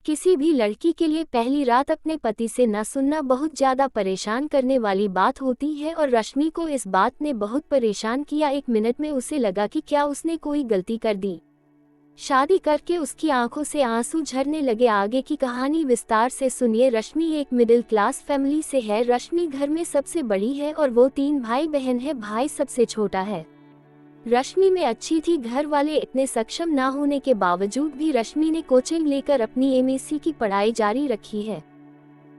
किसी भी लड़की के लिए पहली रात अपने पति से न सुनना बहुत ज्यादा परेशान करने वाली बात होती है और रश्मि को इस बात ने बहुत परेशान किया। 1 मिनट में उसे लगा कि क्या उसने कोई गलती कर दी। शादी करके उसकी आंखों से आंसू झरने लगे। आगे की कहानी विस्तार से सुनिए। रश्मि एक मिडिल क्लास फैमिली से है। रश्मि घर में सबसे बड़ी है और वो 3 भाई बहन है। भाई सबसे छोटा है। रश्मि में अच्छी थी। घर वाले इतने सक्षम ना होने के बावजूद भी रश्मि ने कोचिंग लेकर अपनी एमएससी की पढ़ाई जारी रखी है।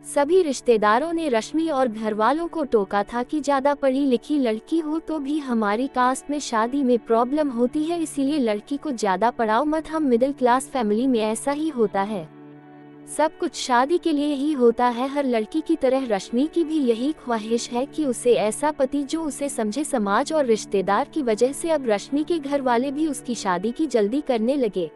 सभी रिश्तेदारों ने रश्मि और घर वालों को टोका था कि ज्यादा पढ़ी लिखी लड़की हो तो भी हमारी कास्ट में शादी में प्रॉब्लम होती है, इसीलिए लड़की को ज्यादा पढ़ाओ मत। हम मिडिल क्लास फैमिली में ऐसा ही होता है, सब कुछ शादी के लिए ही होता है। हर लड़की की तरह रश्मि की भी यही ख्वाहिश है कि उसे ऐसा पति जो उसे समझे। समाज और रिश्तेदार की वजह से अब रश्मि के घर वाले भी उसकी शादी की जल्दी करने लगे।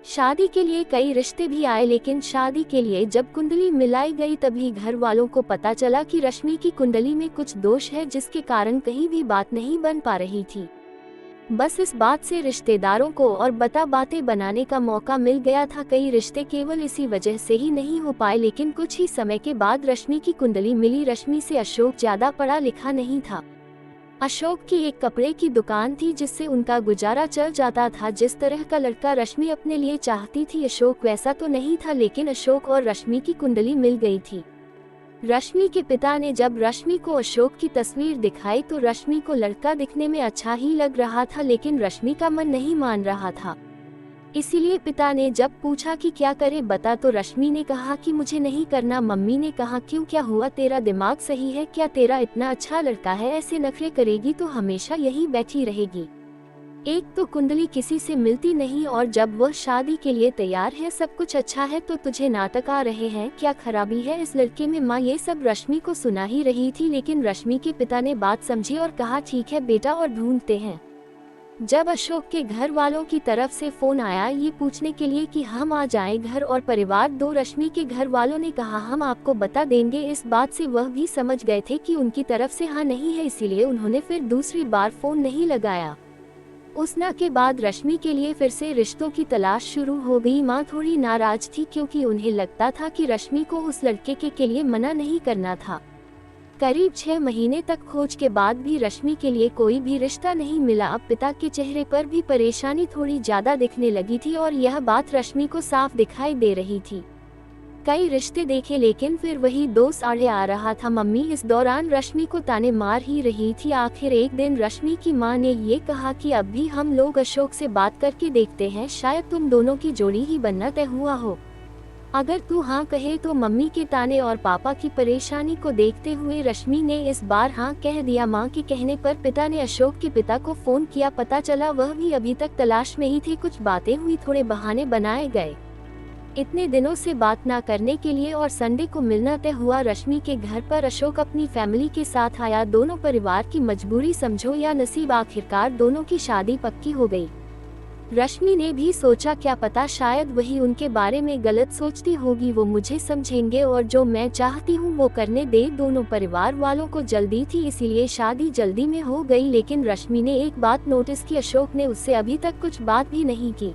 शादी के लिए कई रिश्ते भी आए, लेकिन शादी के लिए जब कुंडली मिलाई गई तभी घर वालों को पता चला कि रश्मि की कुंडली में कुछ दोष है, जिसके कारण कहीं भी बात नहीं बन पा रही थी। बस इस बात से रिश्तेदारों को और बातें बनाने का मौका मिल गया था। कई रिश्ते केवल इसी वजह से ही नहीं हो पाए, लेकिन कुछ ही समय के बाद रश्मि की कुंडली मिली। रश्मि से अशोक ज्यादा पढ़ा लिखा नहीं था। अशोक की एक कपड़े की दुकान थी जिससे उनका गुजारा चल जाता था। जिस तरह का लड़का रश्मि अपने लिए चाहती थी अशोक वैसा तो नहीं था, लेकिन अशोक और रश्मि की कुंडली मिल गई थी। रश्मि के पिता ने जब रश्मि को अशोक की तस्वीर दिखाई तो रश्मि को लड़का दिखने में अच्छा ही लग रहा था, लेकिन रश्मि का मन नहीं मान रहा था। इसीलिए पिता ने जब पूछा कि क्या करे बता, तो रश्मि ने कहा कि मुझे नहीं करना। मम्मी ने कहा क्यों, क्या हुआ, तेरा दिमाग सही है क्या? तेरा इतना अच्छा लड़का है, ऐसे नखरे करेगी तो हमेशा यही बैठी रहेगी। एक तो कुंडली किसी से मिलती नहीं और जब वह शादी के लिए तैयार है, सब कुछ अच्छा है, तो तुझे नाटक आ रहे हैं, क्या खराबी है इस लड़के में? माँ ये सब रश्मि को सुना ही रही थी, लेकिन रश्मि के पिता ने बात समझी और कहा ठीक है बेटा और ढूंढते हैं। जब अशोक के घर वालों की तरफ से फोन आया ये पूछने के लिए कि हम आ जाएं घर और परिवार दो, रश्मि के घर वालों ने कहा हम आपको बता देंगे। इस बात से वह भी समझ गए थे कि उनकी तरफ से हाँ नहीं है, इसीलिए उन्होंने फिर दूसरी बार फोन नहीं लगाया। उस ना के बाद रश्मि के लिए फिर से रिश्तों की तलाश शुरू हो गई। माँ थोड़ी नाराज थी क्योंकि उन्हें लगता था कि रश्मि को उस लड़के के लिए मना नहीं करना था। करीब 6 महीने तक खोज के बाद भी रश्मि के लिए कोई भी रिश्ता नहीं मिला। अब पिता के चेहरे पर भी परेशानी थोड़ी ज्यादा दिखने लगी थी और यह बात रश्मि को साफ दिखाई दे रही थी। कई रिश्ते देखे लेकिन फिर वही दोस्त आड़े आ रहा था। मम्मी इस दौरान रश्मि को ताने मार ही रही थी। आखिर एक दिन रश्मि की माँ ने ये कहा कि अब भी हम लोग अशोक से बात करके देखते हैं, शायद तुम दोनों की जोड़ी ही बनना तय हुआ हो। अगर तू हाँ कहे तो। मम्मी के ताने और पापा की परेशानी को देखते हुए रश्मि ने इस बार हाँ कह दिया। माँ के कहने पर पिता ने अशोक के पिता को फोन किया। पता चला वह भी अभी तक तलाश में ही थे। कुछ बातें हुई, थोड़े बहाने बनाए गए। इतने दिनों से बात ना करने के लिए और संडे को मिलना तय हुआ। रश्मि के घर पर अशोक अपनी फैमिली के साथ आया। दोनों परिवार की मजबूरी समझो या नसीब, आखिरकार दोनों की शादी पक्की हो गई। रश्मि ने भी सोचा क्या पता शायद वही उनके बारे में गलत सोचती होगी, वो मुझे समझेंगे और जो मैं चाहती हूँ वो करने दे। दोनों परिवार वालों को जल्दी थी, इसीलिए शादी जल्दी में हो गई। लेकिन रश्मि ने एक बात नोटिस की, अशोक ने उससे अभी तक कुछ बात भी नहीं की।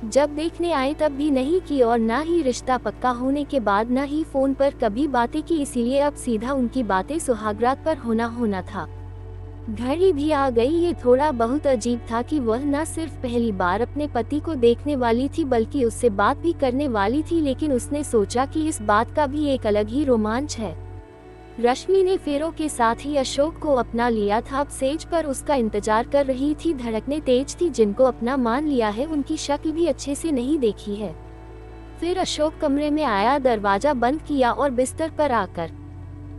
जब देखने आए तब भी नहीं की और ना ही रिश्ता पक्का होने के बाद ना ही फोन पर कभी बातें की, इसीलिए अब सीधा उनकी बातें सुहागरात पर होना था। घड़ी भी आ गई। ये थोड़ा बहुत अजीब था कि वह न सिर्फ पहली बार अपने पति को देखने वाली थी बल्कि उससे बात भी करने वाली थी, लेकिन उसने सोचा कि इस बात का भी एक अलग ही रोमांच है। रश्मि ने फेरों के साथ ही अशोक को अपना लिया था। अब सेज पर उसका इंतजार कर रही थी। धड़कने तेज थी। जिनको अपना मान लिया है उनकी शक्ल भी अच्छे से नहीं देखी है। फिर अशोक कमरे में आया, दरवाजा बंद किया और बिस्तर पर आकर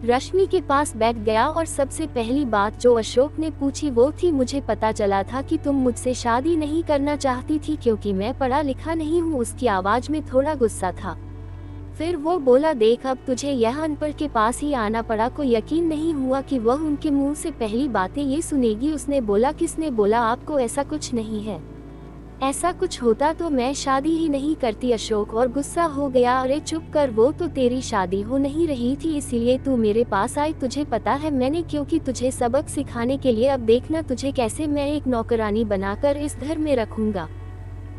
रश्मि के पास बैठ गया और सबसे पहली बात जो अशोक ने पूछी वो थी, मुझे पता चला था कि तुम मुझसे शादी नहीं करना चाहती थी क्योंकि मैं पढ़ा लिखा नहीं हूँ। उसकी आवाज में थोड़ा गुस्सा था। फिर वो बोला, देख अब तुझे यह अनपढ़ के पास ही आना पड़ा। को यकीन नहीं हुआ कि वह उनके मुंह से पहली बातें ये सुनेगी। उसने बोला, किसने बोला आपको ऐसा कुछ नहीं है? ऐसा कुछ होता तो मैं शादी ही नहीं करती। अशोक और गुस्सा हो गया, अरे चुप कर, वो तो तेरी शादी हो नहीं रही थी इसीलिए तू मेरे पास आई। तुझे पता है मैंने क्योंकि तुझे सबक सिखाने के लिए। अब देखना तुझे कैसे मैं एक नौकरानी बनाकर इस घर में रखूंगा।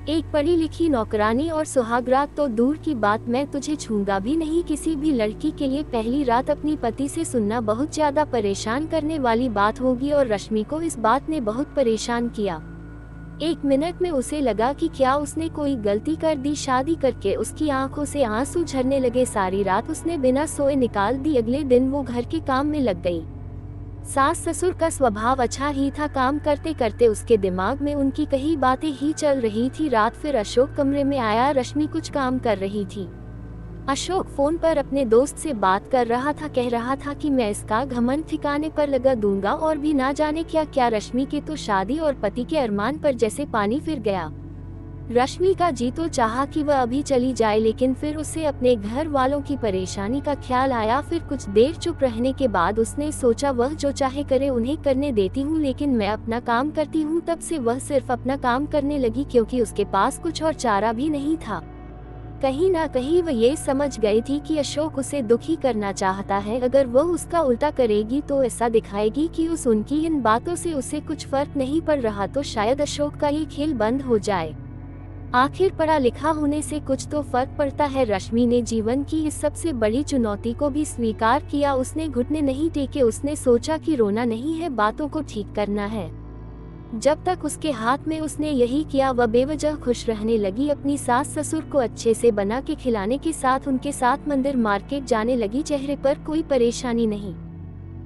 एक पढ़ी लिखी नौकरानी और सुहागरात तो दूर की बात, मैं तुझे छूंगा भी नहीं। किसी भी लड़की के लिए पहली रात अपनी पति से सुनना बहुत ज्यादा परेशान करने वाली बात होगी और रश्मि को इस बात ने बहुत परेशान किया। एक मिनट में उसे लगा कि क्या उसने कोई गलती कर दी। शादी करके उसकी आंखों से आंसू झरने लगे। सारी रात उसने बिना सोए निकाल दी। अगले दिन वो घर के काम में लग गई। सास ससुर का स्वभाव अच्छा ही था। काम करते करते उसके दिमाग में उनकी कई बातें ही चल रही थी। रात फिर अशोक कमरे में आया। रश्मि कुछ काम कर रही थी। अशोक फोन पर अपने दोस्त से बात कर रहा था। कह रहा था कि मैं इसका घमंड ठिकाने पर लगा दूंगा और भी ना जाने क्या क्या। रश्मि के तो शादी और पति के अरमान पर जैसे पानी फिर गया। रश्मि का जी तो चाहा कि वह अभी चली जाए, लेकिन फिर उसे अपने घर वालों की परेशानी का ख्याल आया। फिर कुछ देर चुप रहने के बाद उसने सोचा वह जो चाहे करे, उन्हें करने देती हूँ, लेकिन मैं अपना काम करती हूँ। तब से वह सिर्फ अपना काम करने लगी, क्योंकि उसके पास कुछ और चारा भी नहीं था। कहीं ना कहीं वह ये समझ गई थी कि अशोक उसे दुखी करना चाहता है। अगर वह उसका उल्टा करेगी तो ऐसा दिखाएगी कि उनकी इन बातों से उसे कुछ फर्क नहीं पड़ रहा, तो शायद अशोक का ये खेल बंद हो जाए। आखिर पढ़ा लिखा होने से कुछ तो फर्क पड़ता है। रश्मि ने जीवन की इस सबसे बड़ी चुनौती को भी स्वीकार किया। उसने घुटने नहीं टेके। उसने सोचा कि रोना नहीं है, बातों को ठीक करना है। जब तक उसके हाथ में उसने यही किया, वह बेवजह खुश रहने लगी। अपनी सास ससुर को अच्छे से बना के खिलाने के साथ उनके साथ मंदिर मार्केट जाने लगी। चेहरे पर कोई परेशानी नहीं।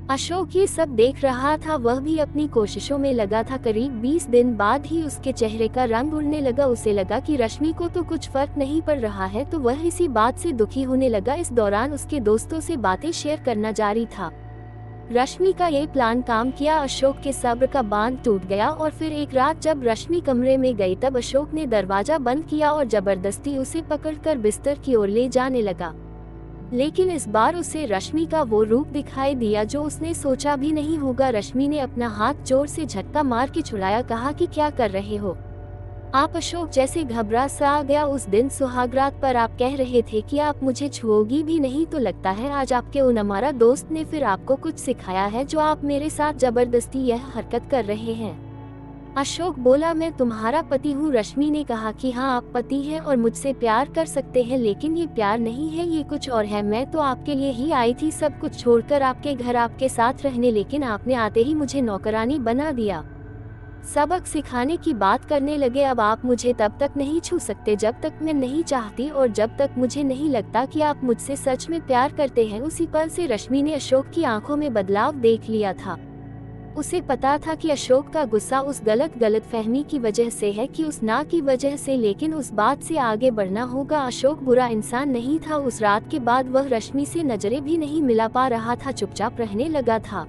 अशोक ये सब देख रहा था। वह भी अपनी कोशिशों में लगा था। करीब 20 दिन बाद ही उसके चेहरे का रंग उड़ने लगा। उसे लगा कि रश्मि को तो कुछ फर्क नहीं पड़ रहा है, तो वह इसी बात से दुखी होने लगा। इस दौरान उसके दोस्तों से बातें शेयर करना जारी था। रश्मि का ये प्लान काम किया। अशोक के सब्र का बांध टूट गया और फिर एक रात जब रश्मि कमरे में गई, तब अशोक ने दरवाजा बंद किया और जबरदस्ती उसे पकड़कर बिस्तर की ओर ले जाने लगा। लेकिन इस बार उसे रश्मि का वो रूप दिखाई दिया जो उसने सोचा भी नहीं होगा। रश्मि ने अपना हाथ जोर से झटका मार के छुड़ाया। कहा कि क्या कर रहे हो आप? अशोक जैसे घबरा सा आ गया। उस दिन सुहागरात पर आप कह रहे थे कि आप मुझे छुओगी भी नहीं, तो लगता है आज आपके उन हमारा दोस्त ने फिर आपको कुछ सिखाया है जो आप मेरे साथ जबरदस्ती यह हरकत कर रहे हैं। अशोक बोला, मैं तुम्हारा पति हूँ। रश्मि ने कहा कि हाँ, आप पति हैं और मुझसे प्यार कर सकते हैं, लेकिन ये प्यार नहीं है, ये कुछ और है। मैं तो आपके लिए ही आई थी, सब कुछ छोड़कर आपके घर आपके साथ रहने, लेकिन आपने आते ही मुझे नौकरानी बना दिया। सबक सिखाने की बात करने लगे। अब आप मुझे तब तक नहीं छू सकते जब तक मैं नहीं चाहती और जब तक मुझे नहीं लगता कि आप मुझसे सच में प्यार करते हैं। उसी पल से रश्मि ने अशोक की आंखों में बदलाव देख लिया था। उसे पता था कि अशोक का गुस्सा उस गलत फहमी की वजह से है, कि उस ना की वजह से, लेकिन उस बात से आगे बढ़ना होगा। अशोक बुरा इंसान नहीं था। उस रात के बाद वह रश्मि से नजरें भी नहीं मिला पा रहा था, चुपचाप रहने लगा था।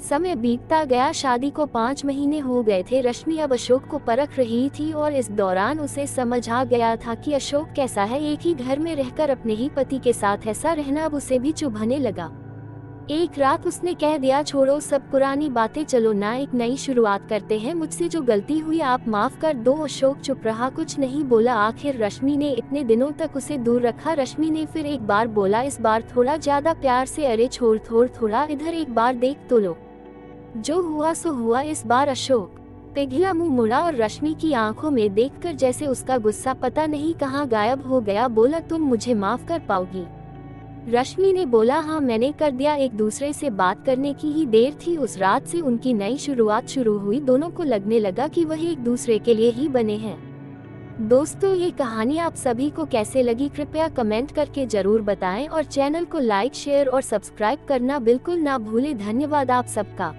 समय बीतता गया। शादी को 5 महीने हो गए थे। रश्मि अब अशोक को परख रही थी और इस दौरान उसे समझ आ गया था कि अशोक कैसा है। एक ही घर में रहकर अपने ही पति के साथ ऐसा रहना अब उसे भी चुभने लगा। एक रात उसने कह दिया, छोड़ो सब पुरानी बातें, चलो ना एक नई शुरुआत करते हैं। मुझसे जो गलती हुई आप माफ कर दो। अशोक चुप रहा, कुछ नहीं बोला। आखिर रश्मि ने इतने दिनों तक उसे दूर रखा। रश्मि ने फिर एक बार बोला, इस बार थोड़ा ज्यादा प्यार से, अरे छोड़ थोड़ा इधर एक बार देख तो लो। जो हुआ सो हुआ। इस बार अशोक पिघला मुंह मुड़ा और रश्मि की आंखों में देखकर जैसे उसका गुस्सा पता नहीं कहाँ गायब हो गया। बोला, तुम मुझे माफ कर पाओगी? रश्मि ने बोला, हाँ मैंने कर दिया। एक दूसरे से बात करने की ही देर थी। उस रात से उनकी नई शुरुआत शुरू हुई। दोनों को लगने लगा कि वह एक दूसरे के लिए ही बने हैं। दोस्तों, ये कहानी आप सभी को कैसे लगी कृपया कमेंट करके जरूर बताएं और चैनल को लाइक शेयर और सब्सक्राइब करना बिल्कुल ना भूलें। धन्यवाद आप सबका।